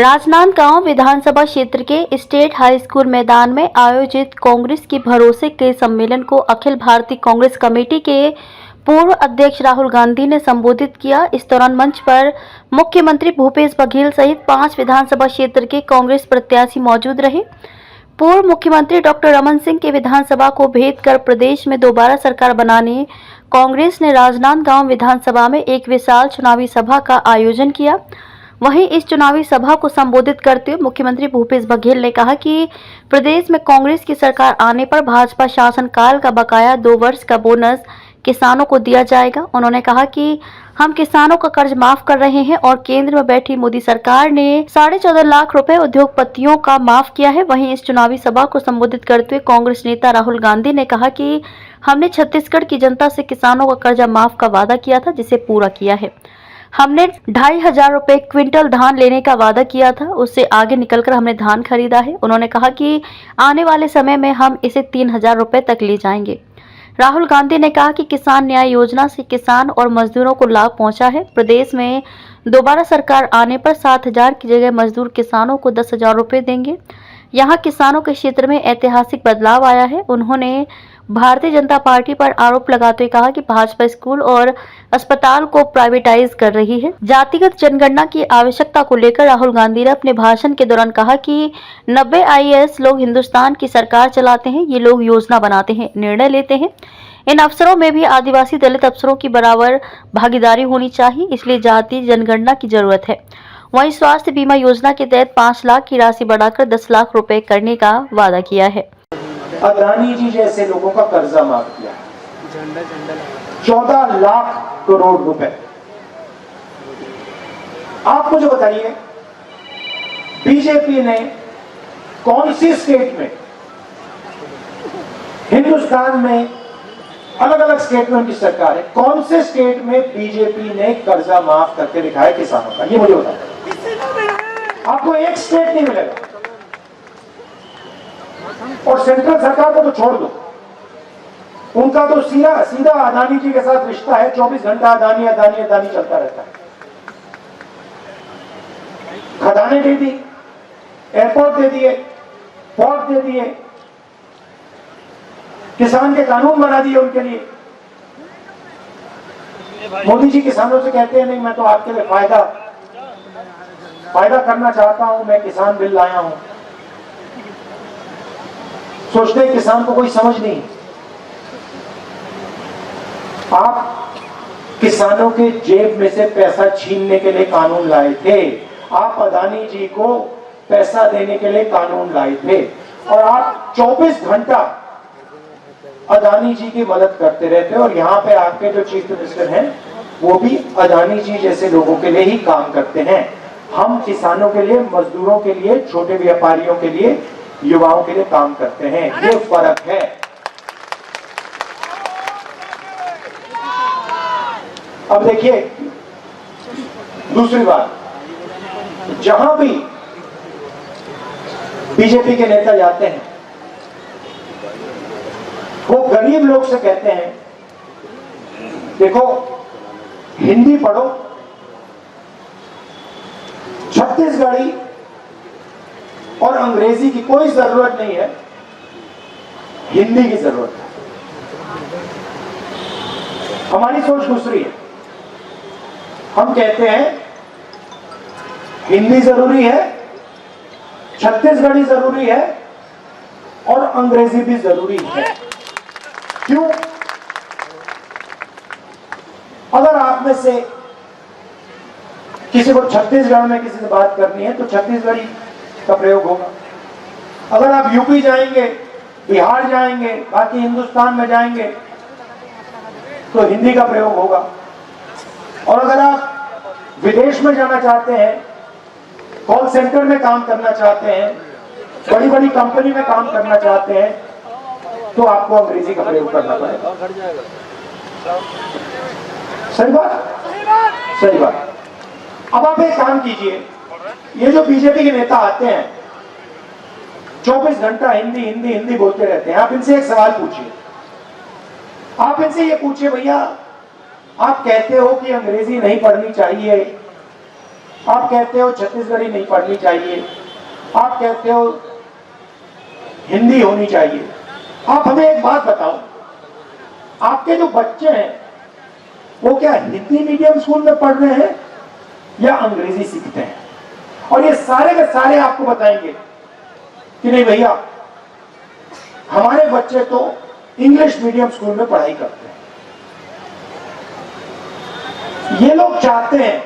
राजनांदगांव विधानसभा क्षेत्र के state high school मैदान में आयोजित कांग्रेस की भरोसे के सम्मेलन को अखिल भारतीय कांग्रेस कमेटी के पूर्व अध्यक्ष राहुल गांधी ने संबोधित किया। इस दौरान मंच पर मुख्यमंत्री भूपेश बघेल सहित 5 विधानसभा क्षेत्र के कांग्रेस प्रत्याशी मौजूद रहे। पूर्व मुख्यमंत्री डॉक्टर रमन सिंह के विधानसभा को भेद कर प्रदेश में दोबारा सरकार बनाने कांग्रेस ने राजनांदगांव विधानसभा में एक विशाल चुनावी सभा का आयोजन किया। वहीं इस चुनावी सभा को संबोधित करते हुए मुख्यमंत्री भूपेश बघेल ने कहा कि प्रदेश में कांग्रेस की सरकार आने पर भाजपा शासनकाल का बकाया 2 वर्ष का बोनस किसानों को दिया जाएगा। उन्होंने कहा कि हम किसानों का कर्ज माफ कर रहे हैं और केंद्र में बैठी मोदी सरकार ने 14.5 लाख रुपए उद्योगपतियों का माफ किया है। वहीं इस चुनावी सभा को संबोधित करते हुए कांग्रेस नेता राहुल गांधी ने कहा कि हमने छत्तीसगढ़ की जनता से किसानों का कर्जा माफ का वादा किया था, जिसे पूरा किया है। हमने 2,500 रुपए क्विंटल धान लेने का वादा किया था, उससे आगे निकलकर हमने धान खरीदा है। उन्होंने कहा कि आने वाले समय में हम इसे 3,000 रुपए तक ले जाएंगे। राहुल गांधी ने कहा कि किसान न्याय योजना से किसान और मजदूरों को लाभ पहुंचा है। प्रदेश में दोबारा सरकार आने पर 7,000 की जगह मजदूर किसानों को 10,000 रुपए देंगे। यहाँ किसानों के क्षेत्र में ऐतिहासिक बदलाव आया है। उन्होंने भारतीय जनता पार्टी पर आरोप लगाते हुए कहा कि भाजपा स्कूल और अस्पताल को प्राइवेटाइज कर रही है। जातिगत जनगणना की आवश्यकता को लेकर राहुल गांधी ने अपने भाषण के दौरान कहा कि 90 IAS लोग हिंदुस्तान की सरकार चलाते हैं। ये लोग योजना बनाते हैं, निर्णय लेते हैं। इन अफसरों में भी आदिवासी दलित अफसरों की बराबर भागीदारी होनी चाहिए, इसलिए जातीय जनगणना की जरूरत है। वहीं स्वास्थ्य बीमा योजना के तहत 5 लाख की राशि बढ़ाकर 10 लाख रुपए करने का वादा किया है। अदानी जी जैसे लोगों का कर्जा माफ किया, 14 लाख करोड़ रुपए। आप मुझे बताइए, बीजेपी ने कौन सी स्टेट में, हिंदुस्तान में अलग अलग स्टेट में उनकी सरकार है, कौन से स्टेट में बीजेपी ने कर्जा माफ करके दिखाया किसानों का? ये मुझे बताइए। आपको एक स्टेट नहीं मिलेगा। और सेंट्रल सरकार को तो छोड़ दो, उनका तो सीधा सीधा अदानी जी के साथ रिश्ता है। 24 घंटा अदानी अदानी अदानी चलता रहता है। खदानें दे दी, एयरपोर्ट दे दिए, पोर्ट दे दिए, किसान के कानून बना दिए उनके लिए। मोदी जी किसानों से कहते हैं नहीं, मैं तो आपके लिए फायदा करना चाहता हूं, मैं किसान बिल लाया हूं। सोचते हैं किसान को कोई समझ नहीं। आप किसानों के जेब में से पैसा छीनने के लिए कानून लाए थे। आप अदानी जी को पैसा देने के लिए कानून लाए थे और आप 24 घंटा अदानी जी की मदद करते रहते हैं। और यहाँ पे आपके जो चीफ मिनिस्टर हैं वो भी अदानी जी जैसे लोगों के लिए ही काम करते हैं। हम किसानों के लिए, मजदूरों के लिए, छोटे व्यापारियों के लिए, युवाओं के लिए काम करते हैं। ये फर्क है। अब देखिए दूसरी बात, जहां भी बीजेपी के नेता जाते हैं वो गरीब लोग से कहते हैं देखो हिंदी पढ़ो, छत्तीसगढ़ी और अंग्रेजी की कोई जरूरत नहीं है, हिंदी की जरूरत है। हमारी सोच दूसरी है। हम कहते हैं हिंदी जरूरी है, छत्तीसगढ़ी जरूरी है और अंग्रेजी भी जरूरी है। क्यों? अगर आप में से किसी को छत्तीसगढ़ में किसी से बात करनी है तो छत्तीसगढ़ी का प्रयोग होगा। अगर आप यूपी जाएंगे, बिहार जाएंगे, बाकी हिंदुस्तान में जाएंगे तो हिंदी का प्रयोग होगा। और अगर आप विदेश में जाना चाहते हैं, कॉल सेंटर में काम करना चाहते हैं, बड़ी बड़ी कंपनी में काम करना चाहते हैं, तो आपको अंग्रेजी का प्रयोग करना पड़ेगा। सही बात? सही बात। अब आप एक काम कीजिए, ये जो बीजेपी के नेता आते हैं 24 घंटा हिंदी हिंदी हिंदी बोलते रहते हैं, आप इनसे एक सवाल पूछिए। आप इनसे ये पूछिए, भैया आप कहते हो कि अंग्रेजी नहीं पढ़नी चाहिए, आप कहते हो छत्तीसगढ़ी नहीं पढ़नी चाहिए, आप कहते हो हिंदी होनी चाहिए। आप हमें एक बात बताओ, आपके जो बच्चे हैं वो क्या हिंदी मीडियम स्कूल में पढ़ रहे हैं या अंग्रेजी सीखते हैं? और ये सारे के सारे आपको बताएंगे कि नहीं भैया, हमारे बच्चे तो इंग्लिश मीडियम स्कूल में पढ़ाई करते हैं। ये लोग चाहते हैं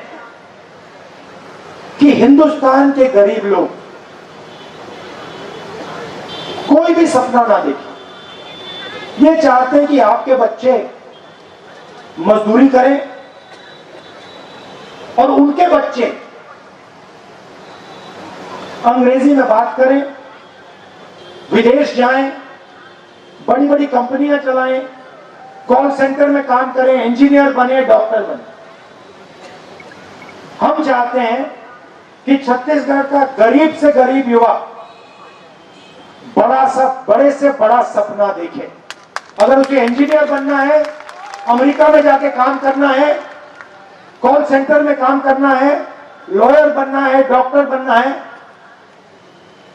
कि हिंदुस्तान के गरीब लोग कोई भी सपना ना देखे। ये चाहते हैं कि आपके बच्चे मजदूरी करें और उनके बच्चे अंग्रेजी में बात करें, विदेश जाएं, बड़ी बड़ी कंपनियां चलाएं, कॉल सेंटर में काम करें, इंजीनियर बने, डॉक्टर बने। हम चाहते हैं कि छत्तीसगढ़ का गरीब से गरीब युवा बड़े से बड़ा सपना देखे। अगर उसे इंजीनियर बनना है, अमेरिका में जाके काम करना है, कॉल सेंटर में काम करना है, लॉयर बनना है, डॉक्टर बनना है,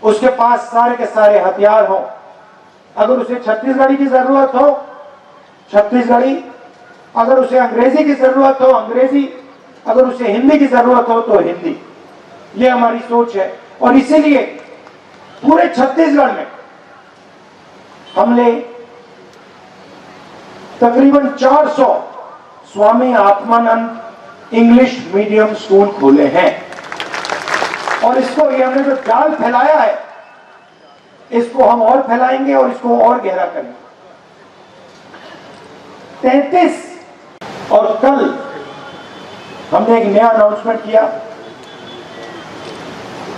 उसके पास सारे के सारे हथियार हो। अगर उसे छत्तीसगढ़ी की जरूरत हो छत्तीसगढ़ी, अगर उसे अंग्रेजी की जरूरत हो अंग्रेजी, अगर उसे हिंदी की जरूरत हो तो हिंदी। ये हमारी सोच है और इसीलिए पूरे छत्तीसगढ़ में हमने तकरीबन 400 Swami Atmanand English medium school खोले हैं। और इसको ये हमने जो जाल फैलाया है, इसको हम और फैलाएंगे और इसको और गहरा करेंगे। 33 और कल हमने एक नया अनाउंसमेंट किया,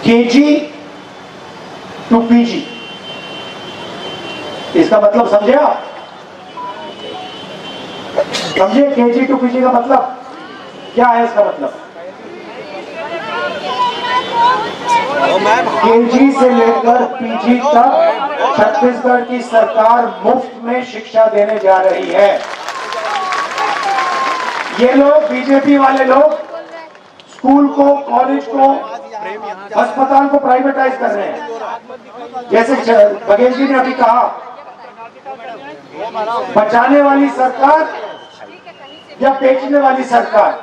केजी टू पीजी। इसका मतलब समझे आप? समझे केजी टू पीजी का मतलब क्या है? इसका मतलब केजी से लेकर पीजी तक छत्तीसगढ़ की सरकार मुफ्त में शिक्षा देने जा रही है। ये लोग बीजेपी वाले लोग स्कूल को, कॉलेज को, अस्पताल को प्राइवेटाइज कर रहे हैं। जैसे बघेल जी ने अभी कहा, बचाने वाली सरकार या बेचने वाली सरकार?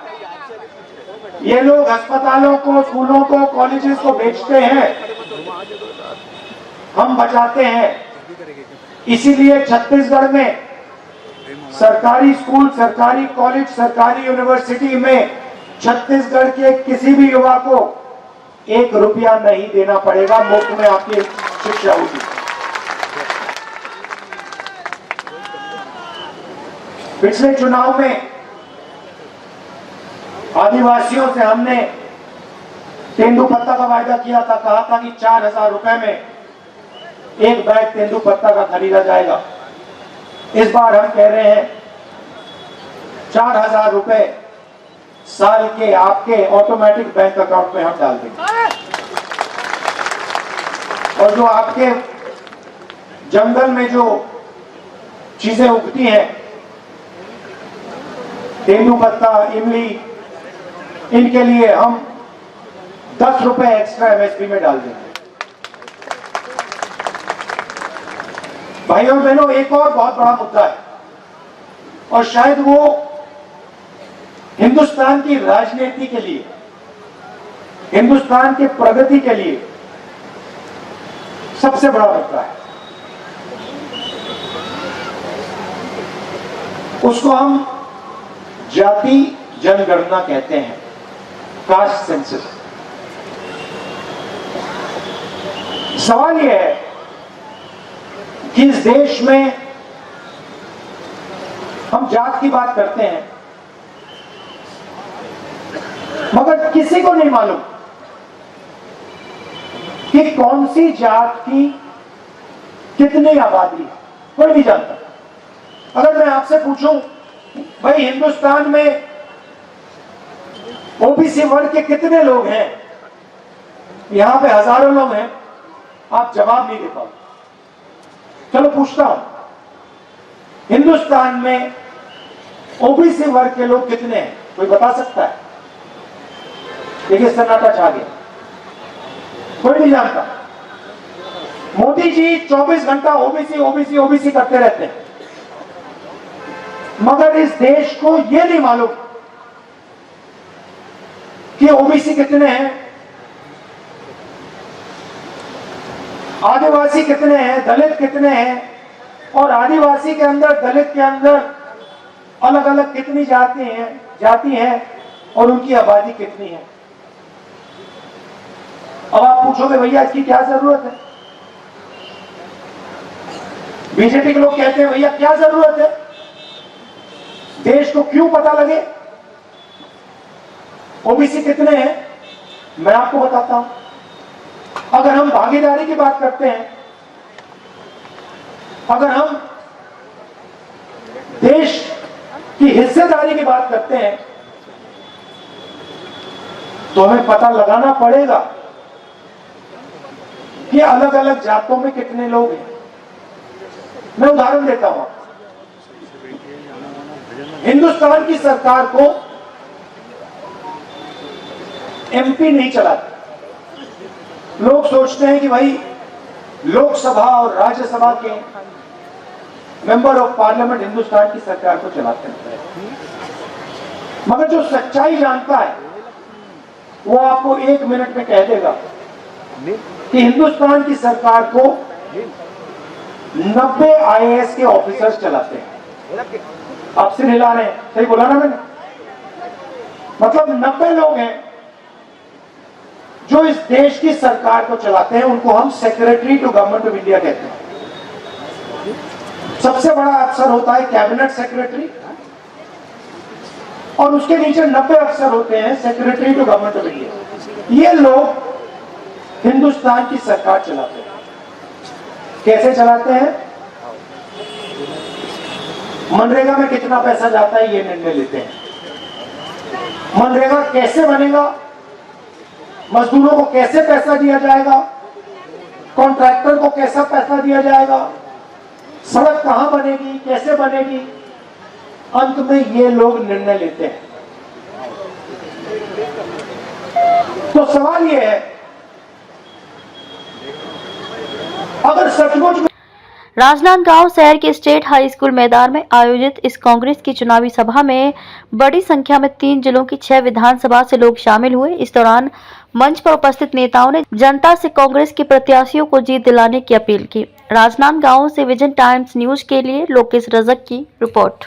ये लोग अस्पतालों को, स्कूलों को, कॉलेजेस को बेचते हैं, हम बचाते हैं। इसीलिए छत्तीसगढ़ में सरकारी स्कूल, सरकारी कॉलेज, सरकारी यूनिवर्सिटी में छत्तीसगढ़ के किसी भी युवा को 1 रुपया नहीं देना पड़ेगा, मुफ्त में आपकी शिक्षा होगी। पिछले चुनाव में आदिवासियों से हमने तेंदुपत्ता का वायदा किया था, कहा था कि 4000 रुपए में 1 बैग तेंदुपत्ता का खरीदा जाएगा। इस बार हम कह रहे हैं 4000 रुपए साल के आपके ऑटोमेटिक बैंक अकाउंट में हम डाल देंगे। और जो आपके जंगल में जो चीजें उगती हैं, तेंदुपत्ता, इमली, इनके लिए हम 10 रुपए एक्स्ट्रा एमएसपी में डाल देंगे। भाइयों बहनों, एक और बहुत बड़ा मुद्दा है और शायद वो हिंदुस्तान की राजनीति के लिए, हिंदुस्तान की प्रगति के लिए सबसे बड़ा मुद्दा है। उसको हम जाति जनगणना कहते हैं, कास्ट सेंसस। सवाल यह है कि इस देश में हम जात की बात करते हैं, मगर किसी को नहीं मालूम कि कौन सी जात की कितनी आबादी है। कोई नहीं जानता। अगर मैं आपसे पूछूं, भाई हिंदुस्तान में ओबीसी वर्ग के कितने लोग हैं? यहां पे हजारों लोग हैं, आप जवाब नहीं दे पाओगे। चलो पूछता हूं, हिंदुस्तान में ओबीसी वर्ग के लोग कितने हैं? कोई बता सकता है? देखिए सन्नाटा छा गया, कोई नहीं जानता। मोदी जी 24 घंटा ओबीसी ओबीसी ओबीसी करते रहते हैं, मगर इस देश को यह नहीं मालूम कि ओबीसी कितने हैं, आदिवासी कितने हैं, दलित कितने हैं, और आदिवासी के अंदर दलित के अंदर अलग अलग कितनी जाति हैं और उनकी आबादी कितनी है। अब आप पूछोगे भैया इसकी क्या जरूरत है? बीजेपी के लोग कहते हैं भैया क्या जरूरत है, देश को क्यों पता लगे ओबीसी कितने हैं? मैं आपको बताता हूं। अगर हम भागीदारी की बात करते हैं, अगर हम देश की हिस्सेदारी की बात करते हैं, तो हमें पता लगाना पड़ेगा कि अलग अलग जातों में कितने लोग हैं। मैं उदाहरण देता हूं। हिंदुस्तान की सरकार को एमपी नहीं चलाती। लोग सोचते हैं कि भाई लोकसभा और राज्यसभा के मेंबर ऑफ पार्लियामेंट हिंदुस्तान की सरकार को चलाते हैं, मगर जो सच्चाई जानता है वो आपको 1 मिनट में कह देगा कि हिंदुस्तान की सरकार को 90 आईएएस के ऑफिसर्स चलाते हैं। आप सिर हिला रहे हैं, सही बोला ना मैंने? मतलब 90 लोग हैं जो इस देश की सरकार को चलाते हैं, उनको हम secretary to government of India कहते हैं। सबसे बड़ा अफसर होता है कैबिनेट सेक्रेटरी, और उसके नीचे 90 अफसर होते हैं secretary to government of India. ये लोग हिंदुस्तान की सरकार चलाते हैं। कैसे चलाते हैं? मनरेगा में कितना पैसा जाता है ये निर्णय लेते हैं। मनरेगा कैसे बनेगा, मजदूरों को कैसे पैसा दिया जाएगा, कॉन्ट्रैक्टर को कैसा पैसा दिया जाएगा, सड़क कहां बनेगी, कैसे बनेगी, अंत में ये लोग निर्णय लेते हैं। तो सवाल ये है, अगर सचमुच राजनांदगांव शहर के स्टेट हाई स्कूल मैदान में आयोजित इस कांग्रेस की चुनावी सभा में बड़ी संख्या में 3 जिलों की 6 विधानसभा से लोग शामिल हुए। इस दौरान मंच पर उपस्थित नेताओं ने जनता से कांग्रेस के प्रत्याशियों को जीत दिलाने की अपील की। राजनांदगांव से विजन टाइम्स न्यूज के लिए लोकेश रजक की रिपोर्ट।